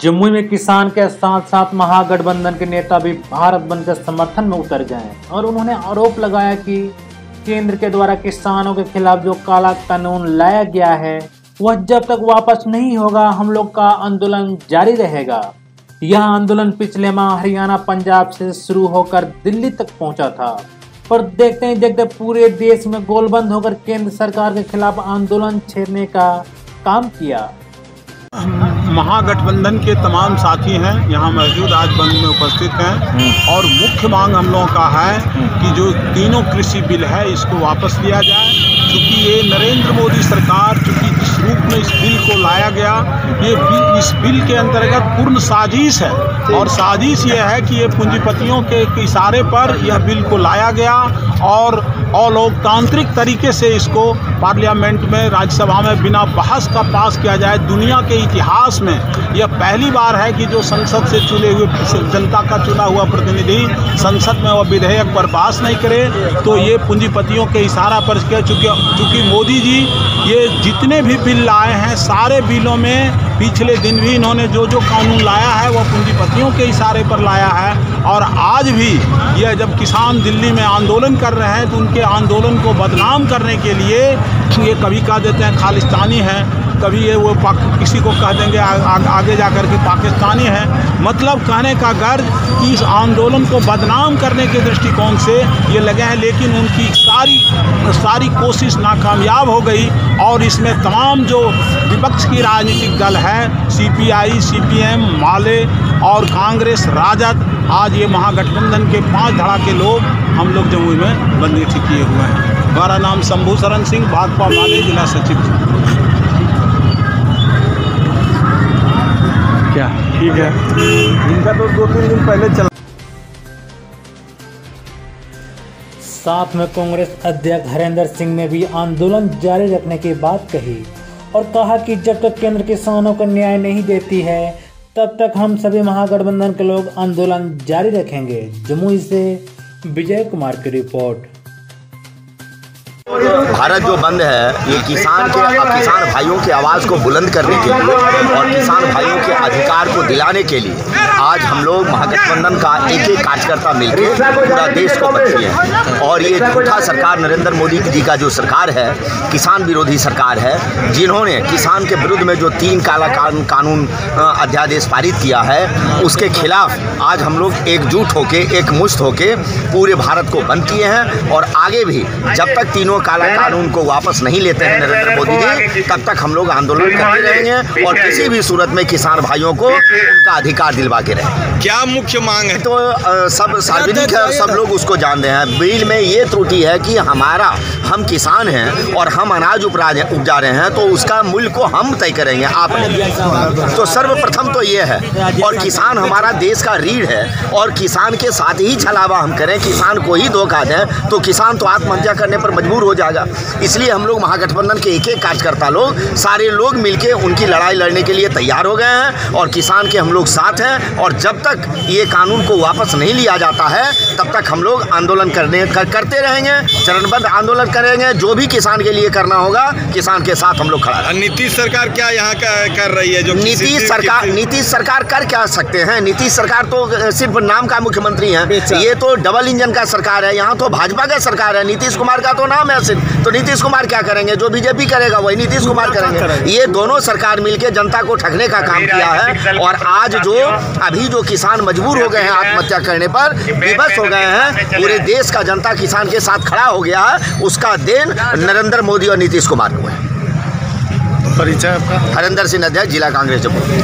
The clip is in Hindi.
जमुई में किसान के साथ साथ महागठबंधन के नेता भी भारत बंद के समर्थन में उतर गए और उन्होंने आरोप लगाया कि केंद्र के द्वारा किसानों के खिलाफ जो काला कानून लाया गया है वह जब तक वापस नहीं होगा हम लोग का आंदोलन जारी रहेगा। यह आंदोलन पिछले माह हरियाणा पंजाब से शुरू होकर दिल्ली तक पहुंचा था, पर देखते ही देखते पूरे देश में गोलबंद होकर केंद्र सरकार के खिलाफ आंदोलन छेड़ने का काम किया। महागठबंधन के तमाम साथी हैं यहाँ मौजूद, आज बंद में उपस्थित हैं और मुख्य मांग हम लोगों का है कि जो तीनों कृषि बिल है इसको वापस लिया जाए, क्योंकि ये नरेंद्र मोदी सरकार चूँकि जिस रूप में इस बिल को लाया गया, ये इस बिल के अंतर्गत पूर्ण साजिश है और साजिश ये है कि ये पूंजीपतियों के इशारे पर यह बिल को लाया गया और अलोकतांत्रिक तरीके से इसको पार्लियामेंट में राज्यसभा में बिना बहस का पास किया जाए। दुनिया के इतिहास में यह पहली बार है कि जो संसद से चुने हुए जनता का चुना हुआ प्रतिनिधि संसद में वह विधेयक पर पास नहीं करे, तो ये पूंजीपतियों के इशारा पर चूँकि मोदी जी ये जितने भी बिल लाए हैं सारे बिलों में पिछले दिन भी इन्होंने जो कानून लाया है वह पूंजीपतियों के इशारे पर लाया है और आज भी यह जब किसान दिल्ली में आंदोलन कर रहे हैं तो उनके आंदोलन को बदनाम करने के लिए ये कभी कह देते हैं खालिस्तानी है, कभी ये वो किसी को कह देंगे आगे जाकर के पाकिस्तानी है। मतलब कहने का गर्ज कि इस आंदोलन को बदनाम करने के दृष्टिकोण से ये लगे हैं, लेकिन उनकी सारी कोशिश नाकामयाब हो गई और इसमें तमाम जो विपक्ष की राजनीतिक दल है CPI, CPM, माले और कांग्रेस, राजद, आज ये महागठबंधन के 5 धड़ा के लोग हम लोग जमुई में बंदी किए हुए हैं। हमारा नाम शंभू शरण सिंह, भाकपा माले जिला सचिव। क्या ठीक है, इनका तो 2-3 दिन पहले चला। साथ में कांग्रेस अध्यक्ष हरेंद्र सिंह ने भी आंदोलन जारी रखने की बात कही और कहा कि जब तक केंद्र किसानों को न्याय नहीं देती है तब तक हम सभी महागठबंधन के लोग आंदोलन जारी रखेंगे। जमुई से विजय कुमार की रिपोर्ट। भारत जो बंद है ये किसान भाइयों की आवाज़ को बुलंद करने के लिए और किसान भाइयों के अधिकार को दिलाने के लिए आज हम लोग महागठबंधन का एक कार्यकर्ता मिलकर पूरा देश को बचाए हैं। और ये झूठा सरकार नरेंद्र मोदी जी का जो सरकार है, किसान विरोधी सरकार है, जिन्होंने किसान के विरुद्ध में जो 3 काला कानून अध्यादेश पारित किया है उसके खिलाफ आज हम लोग एकजुट होके एकमुश्त होके पूरे भारत को बंद किए हैं और आगे भी जब तक तीनों काला कानून को वापस नहीं लेते हैं नरेंद्र मोदी जी तब तक हम लोग आंदोलन करते रहेंगे और किसी भी सूरत में किसान भाइयों को उनका अधिकार दिलवा के रहेंगे। क्या मुख्य मांग है? तो सब सार्वजनिक है, सब लोग उसको जानते हैं। बिल में ये त्रुटि है कि हम किसान हैं और हम अनाज उपजा रहे हैं तो उसका मूल्य को हम तय करेंगे। आपने तो सर्वप्रथम तो ये है और किसान हमारा देश का रीढ़ है और किसान के साथ ही छलावा हम करें, किसान को ही धोखा दें तो किसान तो आत्महत्या करने पर मजबूर हो जाएगा। इसलिए हम लोग महागठबंधन के एक कार्यकर्ता लोग सारे लोग मिलके उनकी लड़ाई लड़ने के लिए तैयार हो गए हैं और किसान के हम लोग साथ हैं और जब तक ये कानून को वापस नहीं लिया जाता है तब तक हम लोग आंदोलन करते रहेंगे, चरणबद्ध आंदोलन करेंगे। जो भी किसान के लिए करना होगा किसान के साथ हम लोग खड़ा हैं। नीतीश सरकार क्या यहाँ कर रही है? जो नीतीश सरकार कर क्या सकते हैं? नीतीश सरकार तो सिर्फ नाम का मुख्यमंत्री है, ये तो डबल इंजन का सरकार है। यहाँ तो भाजपा का सरकार है, नीतीश कुमार का तो नाम है सिर्फ। तो नीतीश कुमार क्या करेंगे? जो बीजेपी करेगा वही नीतीश कुमार करेंगे। ये दोनों सरकार मिलकर जनता को ठगने का काम किया है और आज अभी जो किसान मजबूर हो गए हैं आत्महत्या करने पर, विवश हो गए हैं, पूरे देश का जनता किसान के साथ खड़ा हो गया है, उसका देन नरेंद्र मोदी और नीतीश कुमार को है। परिचय आपका? हरेंद्र सिंह अध्यक्ष, जिला कांग्रेस जमुई।